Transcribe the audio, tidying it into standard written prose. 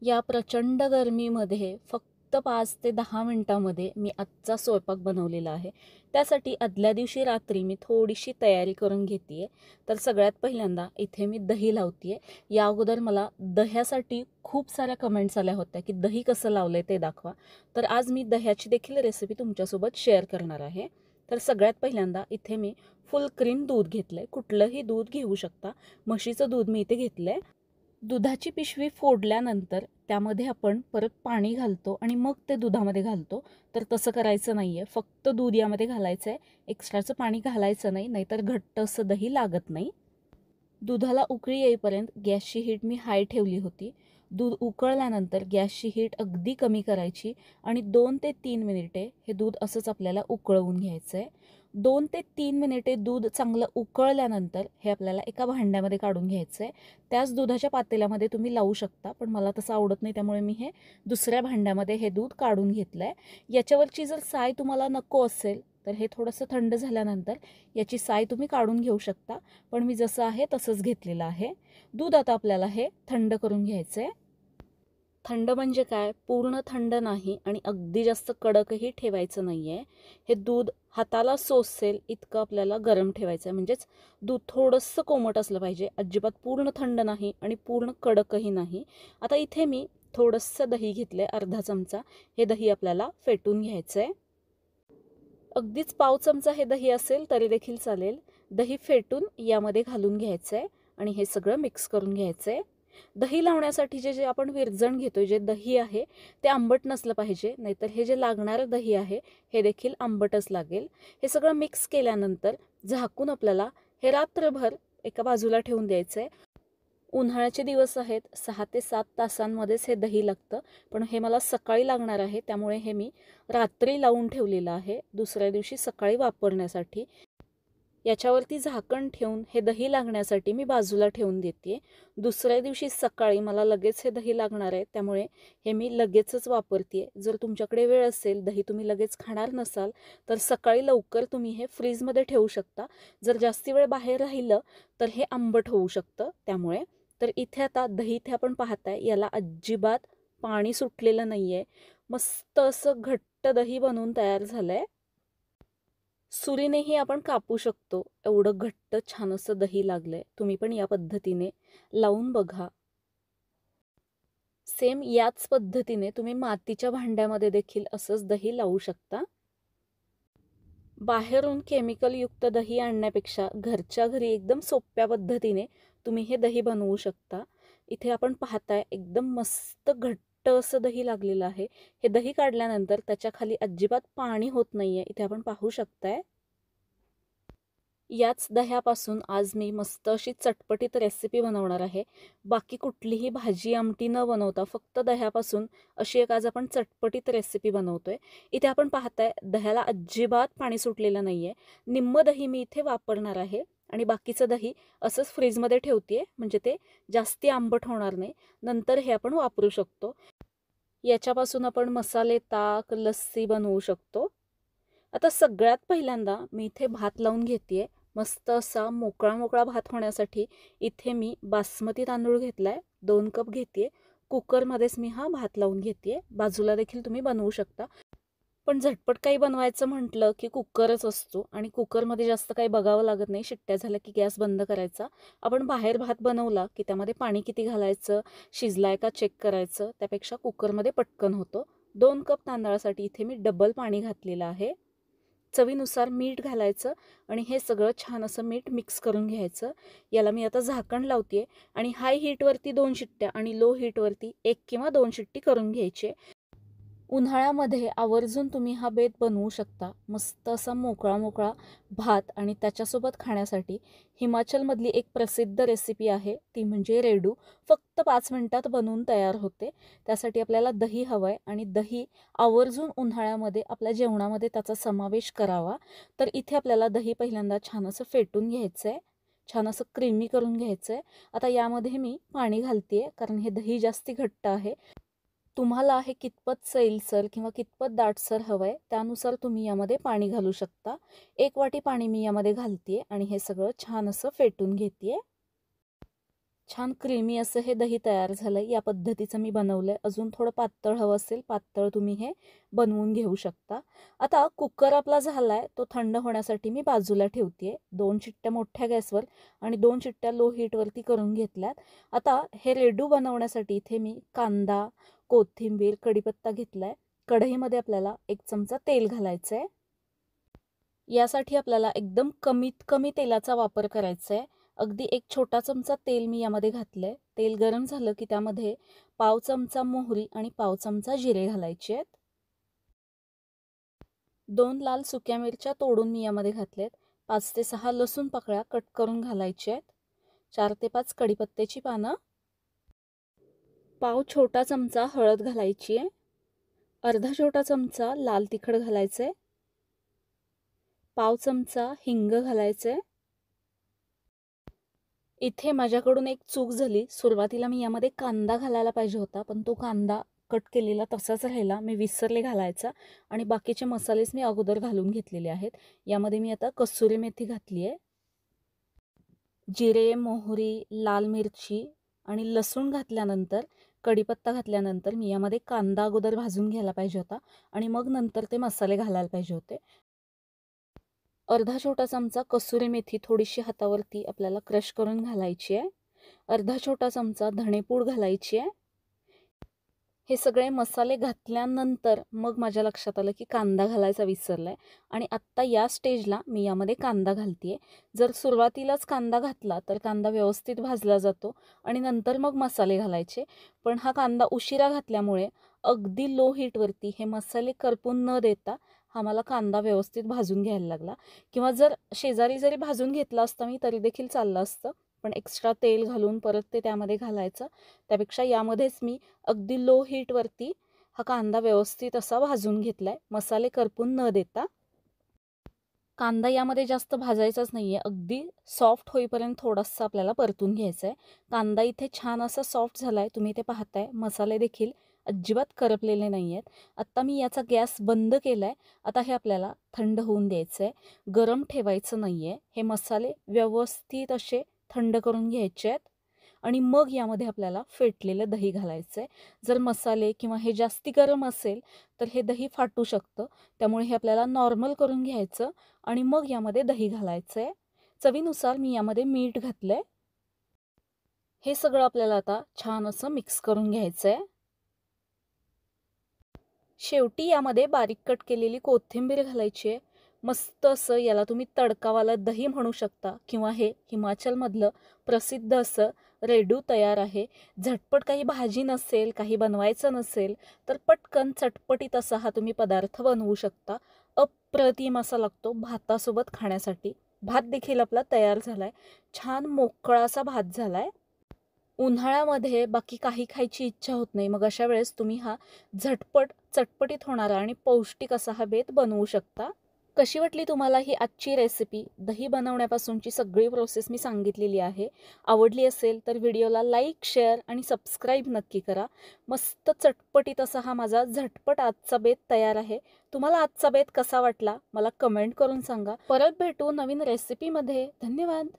या प्रचंड गरमीमध्ये फक्त 5 ते 10 मिनिटांमध्ये मी आजचा स्वयंपाक बनवलेला आहे. त्यासाठी आदल्या दिवशी रात्री मी थोडीशी तयारी करून घेते आहे. तर सगळ्यात पहिल्यांदा इथे मी दही लावते आहे. या अगोदर मला दह्यासाठी खूप साऱ्या कमेंट्स आल्या होत्या, की दही कसं लावलं आहे ते दाखवा. तर आज मी दह्याची देखील रेसिपी तुमच्यासोबत शेअर करणार आहे. तर सगळ्यात पहिल्यांदा इथे मी फुल क्रीम दूध घेतलं आहे. कुठलंही दूध घेऊ शकता. म्हशीचं दूध मी इथे घेतलं आहे. दुधाची पिशवी फोडल्यानंतर त्यामध्ये आपण परत पाणी घालतो आणि मग ते दुधामध्ये घालतो. तर तसं करायचं नाही आहे. फक्त दूध यामध्ये घालायचं आहे. एक्स्ट्राचं पाणी घालायचं नाही, नाहीतर घट्ट असं दही लागत नाही. दुधाला उकळी येईपर्यंत गॅसची हीट मी हाय ठेवली होती. दूध उकळल्यानंतर गॅसची हीट अगदी कमी करायची आणि 2 ते 3 मिनिटे हे दूध असंच आपल्याला उकळवून घ्यायचं आहे. 2 ते 3 मिनिटे दूध चांगलं उकळल्यानंतर हे आपल्याला एका भांड्यामध्ये काढून घ्यायचं आहे. त्याच दुधाच्या पातेल्यामध्ये तुम्ही लावू शकता, पण मला तसं आवडत नाही, त्यामुळे मी हे दुसऱ्या भांड्यामध्ये हे दूध काढून घेतलं आहे. याच्यावरची जर साय तुम्हाला नको असेल तर हे थोडंसं थंड झाल्यानंतर याची साय तुम्ही काढून घेऊ शकता, पण मी जसं आहे तसंच घेतलेलं आहे. दूध आता आपल्याला हे थंड करून घ्यायचं आहे. थंड म्हणजे काय, पूर्ण थंड नाही आणि अगदी जास्त कडकही ठेवायचं नाही आहे. हे दूध हाताला सोसेल इतकं आपल्याला गरम ठेवायचं आहे. म्हणजेच दूध थोडंसं कोमट असलं पाहिजे, अजिबात पूर्ण थंड नाही आणि पूर्ण कडकही नाही. आता इथे मी थोडंसं दही घेतलं आहे, अर्धा चमचा. हे दही आपल्याला फेटून घ्यायचं आहे. अगदीच पाव चमचा हे दही असेल तरी देखील चालेल. दही फेटून यामध्ये घालून घ्यायचं आहे आणि हे सगळं मिक्स करून घ्यायचं आहे. दही लावण्यासाठी जे जे आपण विरजण घेतो, जे दही आहे ते आंबट नसलं पाहिजे, नाहीतर हे जे लागणारं दही आहे हे देखील आंबटच लागेल. हे सगळं मिक्स केल्यानंतर झाकून आपल्याला हे रात्रभर एका बाजूला ठेवून द्यायचं आहे. उन्हाळ्याचे दिवस आहेत, 6 ते 7 तासांमध्येच हे दही लागतं, पण हे मला सकाळी लागणार आहे, त्यामुळे हे मी रात्री लावून ठेवलेलं आहे दुसऱ्या दिवशी सकाळी वापरण्यासाठी. याच्यावरती झाकण ठेवून हे दही लागण्यासाठी मी बाजूला ठेवून देते. दुसऱ्या दिवशी सकाळी मला लगेच हे दही लागणार आहे, त्यामुळे हे मी लगेचच वापरते. जर तुमच्याकडे वेळ असेल, दही तुम्ही लगेच खाणार नसाल, तर सकाळी लवकर तुम्ही हे फ्रीजमध्ये ठेवू शकता. जर जास्ती वेळ बाहेर राहिलं तर हे आंबट होऊ शकतं, त्यामुळे. तर इथे आता दही इथे आपण पाहताय, याला अजिबात पाणी सुटलेलं नाही आहे. मस्त असं घट्ट दही बनवून तयार झालं आहे. सुरीनेही आपण कापू शकतो, एवढं घट्ट छान असं दही लागलंय. तुम्ही पण या पद्धतीने लावून बघा. सेम याच पद्धतीने तुम्ही मातीच्या भांड्यामध्ये देखील असंच दही लावू शकता. बाहेरून केमिकलयुक्त दही आणण्यापेक्षा घरच्या घरी एकदम सोप्या पद्धतीने तुम्ही हे दही बनवू शकता. इथे आपण पाहताय एकदम मस्त घट्ट असं दही लागलेलं आहे. हे दही काढल्यानंतर त्याच्या खाली अजिबात पाणी होत नाहीये, इथे आपण पाहू शकताय. याच दह्यापासून आज मी मस्त अशी चटपटीत रेसिपी बनवणार आहे. बाकी कुठलीही भाजी आमटी न बनवता फक्त दह्यापासून अशी एक आज आपण चटपटीत रेसिपी बनवतोय. इथे आपण पाहताय दह्याला अजिबात पाणी सुटलेलं नाहीये. निम्म दही मी इथे वापरणार आहे आणि बाकीचं दही असंच फ्रीजमध्ये ठेवतेय, म्हणजे ते जास्ती आंबट होणार नाही. नंतर हे आपण वापरू शकतो. याच्यापासून आपण मसाले, ताक, लस्सी बनवू शकतो. आता सगळ्यात पहिल्यांदा मी इथे भात लावून घेतेय. मस्त असा मोकळा मोकळा भात होण्यासाठी इथे मी बासमती तांदूळ घेतलाय, 2 कप घेतेय. कुकरमध्येच मी हा भात लावून घेतेय. बाजूला देखील तुम्ही बनवू शकता, पण झटपट काही बनवायचं म्हटलं की कुकरच असतो आणि कुकरमध्ये जास्त काही बघावं लागत नाही. शिट्ट्या झाल्या की गॅस बंद करायचा. आपण बाहेर भात बनवला की त्यामध्ये पाणी किती घालायचं, शिजलाय का चेक करायचं, त्यापेक्षा कुकरमध्ये पटकन होतो. 2 कप तांदळासाठी इथे मी डबल पाणी घातलेलं आहे. चवीनुसार मीठ घालायचं आणि हे सगळं छान असं मीठ मिक्स करून घ्यायचं. याला मी आता झाकण लावते आणि हाय हीटवरती 2 शिट्ट्या आणि लो हीटवरती 1 किंवा 2 शिट्टी करून घ्यायचे. उन्हाळ्यामध्ये आवर्जून तुम्ही हा बेत बनवू शकता. मस्त असा मोकळा मोकळा भात आणि त्याच्यासोबत खाण्यासाठी हिमाचलमधली एक प्रसिद्ध रेसिपी आहे, ती म्हणजे रेडू. फक्त 5 मिनिटात बनवून तयार होते. त्यासाठी आपल्याला दही हवं आहे आणि दही आवर्जून उन्हाळ्यामध्ये आपल्या जेवणामध्ये त्याचा समावेश करावा. तर इथे आपल्याला दही पहिल्यांदा छान असं फेटून घ्यायचं आहे, छान असं क्रीमी करून घ्यायचं आहे. आता यामध्ये मी पाणी घालते कारण हे दही जास्ती घट्ट आहे. तुम्हाला हे कितपत सैलसर किंवा कितपत दाटसर हवं आहे त्यानुसार तुम्ही यामध्ये पाणी घालू शकता. 1 वाटी पाणी मी यामध्ये घालते आणि हे सगळं छान असं फेटून घेते. छान क्रीमी असं हे दही तयार झालंय. या पद्धतीचं मी बनवलंय. अजून थोडं पातळ हवं असेल, पातळ तुम्ही हे बनवून घेऊ शकता. आता कुकर आपला झालाय, तो थंड होण्यासाठी मी बाजूला ठेवतेय. 2 शिट्ट्या मोठ्या गॅसवर आणि 2 शिट्ट्या लो हीटवरती करून घेतल्यात. आता हे रेडू बनवण्यासाठी इथे मी कांदा, कोथिंबीर, कढीपत्ता घेतलाय. कढईमध्ये आपल्याला 1 चमचा तेल घालायचंय. यासाठी आपल्याला एकदम कमीत कमी तेलाचा वापर करायचा आहे. अगदी 1 छोटा चमचा तेल मी यामध्ये घातलंय. तेल गरम झालं की त्यामध्ये पाव चमचा मोहरी आणि पाव चमचा जिरे घालायचे आहेत. 2 लाल सुक्या मिरच्या तोडून मी यामध्ये घातल्यात. 5 ते 6 लसूण पाकळ्या कट करून घालायच्या आहेत. 4 ते 5 कढीपत्त्याची पानं. पाव छोटा चमचा हळद घालायची आहे. अर्धा छोटा चमचा लाल तिखट घालायचंय. पाव चमचा हिंग घालायचंय. इथे माझ्याकडून एक चूक झाली. सुरुवातीला मी यामध्ये कांदा घालायला पाहिजे होता, पण तो कांदा कट केलेला तसाच राहिला. मी विसरले घालायचा आणि बाकीचे मसालेच मी अगोदर घालून घेतलेले आहेत. यामध्ये मी आता कसुरी मेथी घातली आहे. जिरे, मोहरी, लाल मिरची आणि लसूण घातल्यानंतर, कढीपत्ता घातल्यानंतर मी यामध्ये कांदा अगोदर भाजून घ्यायला पाहिजे होता आणि मग नंतर ते मसाले घालायला पाहिजे होते. अर्धा छोटा चमचा कसुरी मेथी थोडीशी हातावरती आपल्याला क्रश करून घालायची आहे. अर्धा छोटा चमचा धणेपूड घालायची आहे. हे सगळे मसाले घातल्यानंतर मग माझ्या लक्षात आलं की कांदा घालायचा विसरलाय आणि आत्ता या स्टेजला मी यामध्ये कांदा घालतेय. जर सुरुवातीलाच कांदा घातला तर कांदा व्यवस्थित भाजला जातो आणि नंतर मग मसाले घालायचे. पण हा कांदा उशिरा घातल्यामुळे अगदी लो हीटवरती हे मसाले करपून न देता हा मला कांदा व्यवस्थित भाजून घ्यायला लागला. किंवा जर शेजारी जरी भाजून घेतला असता मी तरी देखील चाललं असतं, पण एक्स्ट्रा तेल घालून परत ते त्यामध्ये घालायचं. त्यापेक्षा यामध्येच मी अगदी लो हीटवरती हा कांदा व्यवस्थित असा भाजून घेतलाय, मसाले करपून न देता. कांदा यामध्ये जास्त भाजायचाच नाही आहे. अगदी सॉफ्ट होईपर्यंत थोडासा आपल्याला परतून घ्यायचा आहे. कांदा इथे छान असा सॉफ्ट झाला आहे, तुम्ही ते पाहताय. मसाले देखील अजिबात करपलेले नाही आहेत. आत्ता मी याचा गॅस बंद केला आहे. आता हे आपल्याला थंड होऊन द्यायचं आहे. गरम ठेवायचं नाही आहे. हे मसाले व्यवस्थित असे थंड करून घ्यायचे आहेत आणि मग यामध्ये आपल्याला फेटलेलं दही घालायचं आहे. जर मसाले किंवा हे जास्ती गरम असेल तर हे दही फाटू शकतं. त्यामुळे हे आपल्याला नॉर्मल करून घ्यायचं आणि मग यामध्ये दही घालायचं आहे. चवीनुसार मी यामध्ये मीठ घातलं आहे. हे सगळं आपल्याला आता छान असं मिक्स करून घ्यायचं आहे. शेवटी यामध्ये बारीक कट केलेली कोथिंबीर घालायची आहे. मस्त असं याला तुम्ही तडकावाला दही म्हणू शकता किंवा हे हिमाचलमधलं प्रसिद्ध असं रेडू तयार आहे. झटपट काही भाजी नसेल, काही बनवायचं नसेल तर पटकन चटपटीत असा हा तुम्ही पदार्थ बनवू शकता. अप्रतिम असा लागतो भातासोबत खाण्यासाठी. भात देखील आपला तयार झालाय. छान मोकळा असा भात झालाय. उन्हाळ्यामध्ये बाकी काही खायची इच्छा होत नाही, मग अशा वेळेस तुम्ही हा झटपट चटपटीत होणारा आणि पौष्टिक असा हा बेत बनवू शकता. कशी वाटली तुम्हाला ही आजची रेसिपी? दही बनवण्यापासूनची सगळी प्रोसेस मी सांगितलेली आहे. आवडली असेल तर व्हिडिओला लाईक, शेअर आणि सबस्क्राईब नक्की करा. मस्त चटपटीत असा हा माझा झटपट आजचा बेत तयार आहे. तुम्हाला आजचा बेत कसा वाटला मला कमेंट करून सांगा. परत भेटू नवीन रेसिपीमध्ये. धन्यवाद.